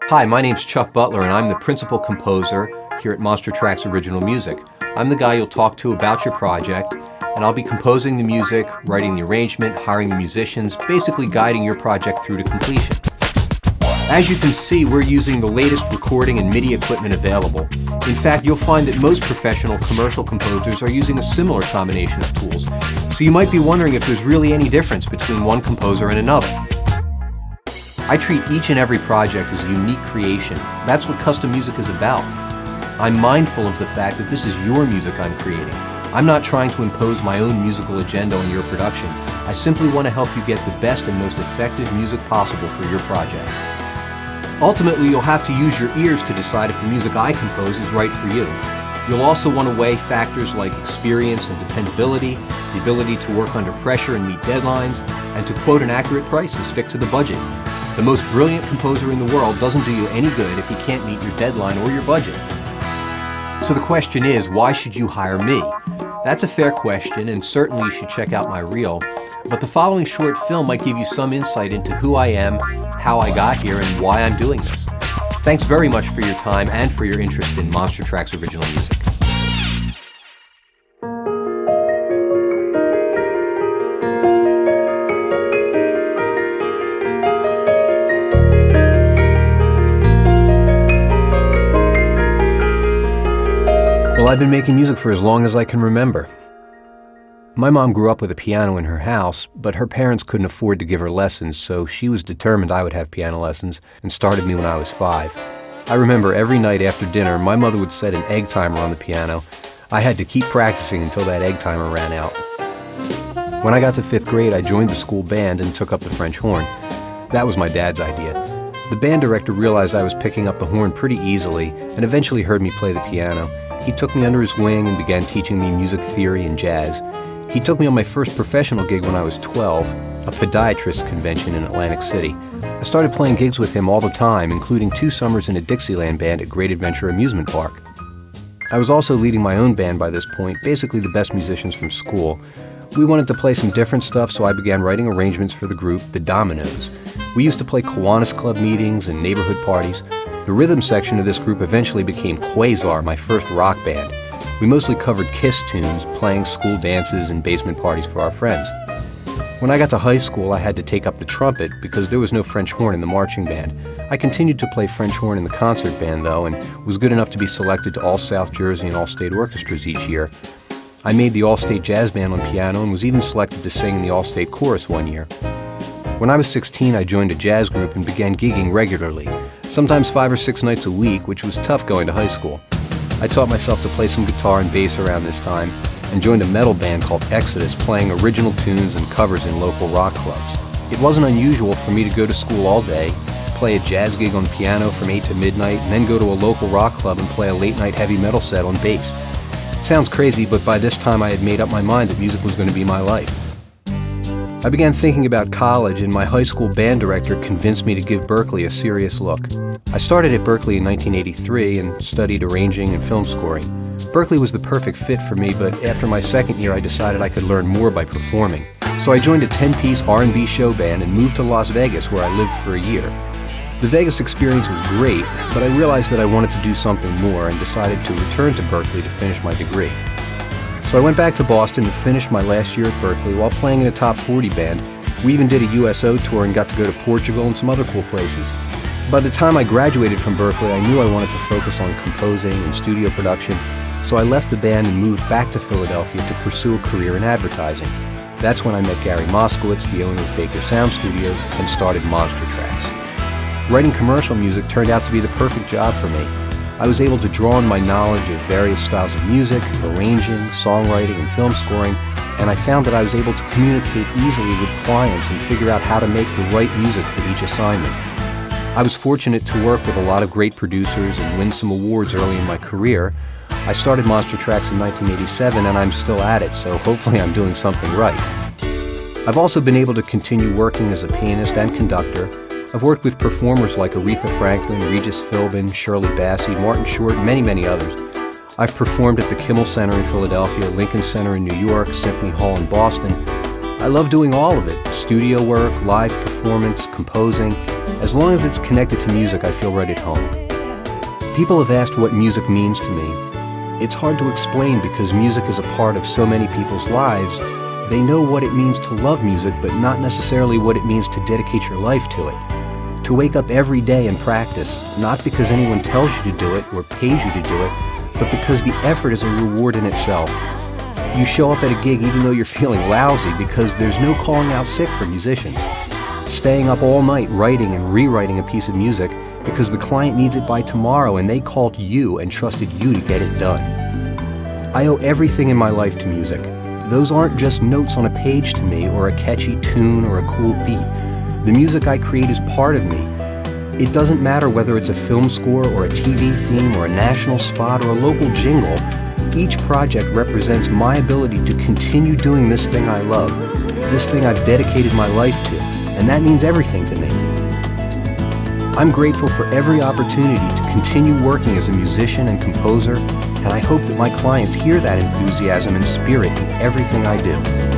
Hi, my name's Chuck Butler and I'm the principal composer here at Monster Tracks Original Music. I'm the guy you'll talk to about your project, and I'll be composing the music, writing the arrangement, hiring the musicians, basically guiding your project through to completion. As you can see, we're using the latest recording and MIDI equipment available. In fact, you'll find that most professional commercial composers are using a similar combination of tools. So you might be wondering if there's really any difference between one composer and another. I treat each and every project as a unique creation. That's what custom music is about. I'm mindful of the fact that this is your music I'm creating. I'm not trying to impose my own musical agenda on your production. I simply want to help you get the best and most effective music possible for your project. Ultimately, you'll have to use your ears to decide if the music I compose is right for you. You'll also want to weigh factors like experience and dependability, the ability to work under pressure and meet deadlines, and to quote an accurate price and stick to the budget. The most brilliant composer in the world doesn't do you any good if he can't meet your deadline or your budget. So the question is, why should you hire me? That's a fair question, and certainly you should check out my reel. But the following short film might give you some insight into who I am, how I got here, and why I'm doing this. Thanks very much for your time and for your interest in Monster Tracks Original Music. Well, I've been making music for as long as I can remember. My mom grew up with a piano in her house, but her parents couldn't afford to give her lessons, so she was determined I would have piano lessons and started me when I was 5. I remember every night after dinner, my mother would set an egg timer on the piano. I had to keep practicing until that egg timer ran out. When I got to 5th grade, I joined the school band and took up the French horn. That was my dad's idea. The band director realized I was picking up the horn pretty easily and eventually heard me play the piano. He took me under his wing and began teaching me music theory and jazz. He took me on my first professional gig when I was 12, a podiatrist convention in Atlantic City. I started playing gigs with him all the time, including 2 summers in a Dixieland band at Great Adventure Amusement Park. I was also leading my own band by this point, basically the best musicians from school. We wanted to play some different stuff, so I began writing arrangements for the group, the Dominoes. We used to play Kiwanis Club meetings and neighborhood parties. The rhythm section of this group eventually became Compozr, my first rock band. We mostly covered Kiss tunes, playing school dances and basement parties for our friends. When I got to high school, I had to take up the trumpet because there was no French horn in the marching band. I continued to play French horn in the concert band, though, and was good enough to be selected to all South Jersey and all-state orchestras each year. I made the all-state jazz band on piano and was even selected to sing in the all-state chorus one year. When I was 16, I joined a jazz group and began gigging regularly, sometimes 5 or 6 nights a week, which was tough going to high school. I taught myself to play some guitar and bass around this time and joined a metal band called Exodus, playing original tunes and covers in local rock clubs. It wasn't unusual for me to go to school all day, play a jazz gig on piano from 8 to midnight, and then go to a local rock club and play a late-night heavy metal set on bass. It sounds crazy, but by this time I had made up my mind that music was going to be my life. I began thinking about college, and my high school band director convinced me to give Berklee a serious look. I started at Berklee in 1983 and studied arranging and film scoring. Berklee was the perfect fit for me, but after my second year I decided I could learn more by performing. So I joined a 10-piece R&B show band and moved to Las Vegas, where I lived for a year. The Vegas experience was great, but I realized that I wanted to do something more and decided to return to Berklee to finish my degree. So I went back to Boston and finished my last year at Berklee while playing in a top 40 band. We even did a USO tour and got to go to Portugal and some other cool places. By the time I graduated from Berklee, I knew I wanted to focus on composing and studio production, so I left the band and moved back to Philadelphia to pursue a career in advertising. That's when I met Gary Moskowitz, the owner of Baker Sound Studios, and started Monster Tracks. Writing commercial music turned out to be the perfect job for me. I was able to draw on my knowledge of various styles of music, arranging, songwriting, and film scoring, and I found that I was able to communicate easily with clients and figure out how to make the right music for each assignment. I was fortunate to work with a lot of great producers and win some awards early in my career. I started Monster Tracks in 1987 and I'm still at it, so hopefully I'm doing something right. I've also been able to continue working as a pianist and conductor. I've worked with performers like Aretha Franklin, Regis Philbin, Shirley Bassey, Martin Short, and many, many others. I've performed at the Kimmel Center in Philadelphia, Lincoln Center in New York, Symphony Hall in Boston. I love doing all of it: studio work, live performance, composing. As long as it's connected to music, I feel right at home. People have asked what music means to me. It's hard to explain because music is a part of so many people's lives. They know what it means to love music, but not necessarily what it means to dedicate your life to it. To wake up every day and practice, not because anyone tells you to do it or pays you to do it, but because the effort is a reward in itself. You show up at a gig even though you're feeling lousy because there's no calling out sick for musicians. Staying up all night writing and rewriting a piece of music because the client needs it by tomorrow and they called you and trusted you to get it done. I owe everything in my life to music. Those aren't just notes on a page to me or a catchy tune or a cool beat. The music I create is part of me. It doesn't matter whether it's a film score or a TV theme or a national spot or a local jingle. Each project represents my ability to continue doing this thing I love, this thing I've dedicated my life to, and that means everything to me. I'm grateful for every opportunity to continue working as a musician and composer, and I hope that my clients hear that enthusiasm and spirit in everything I do.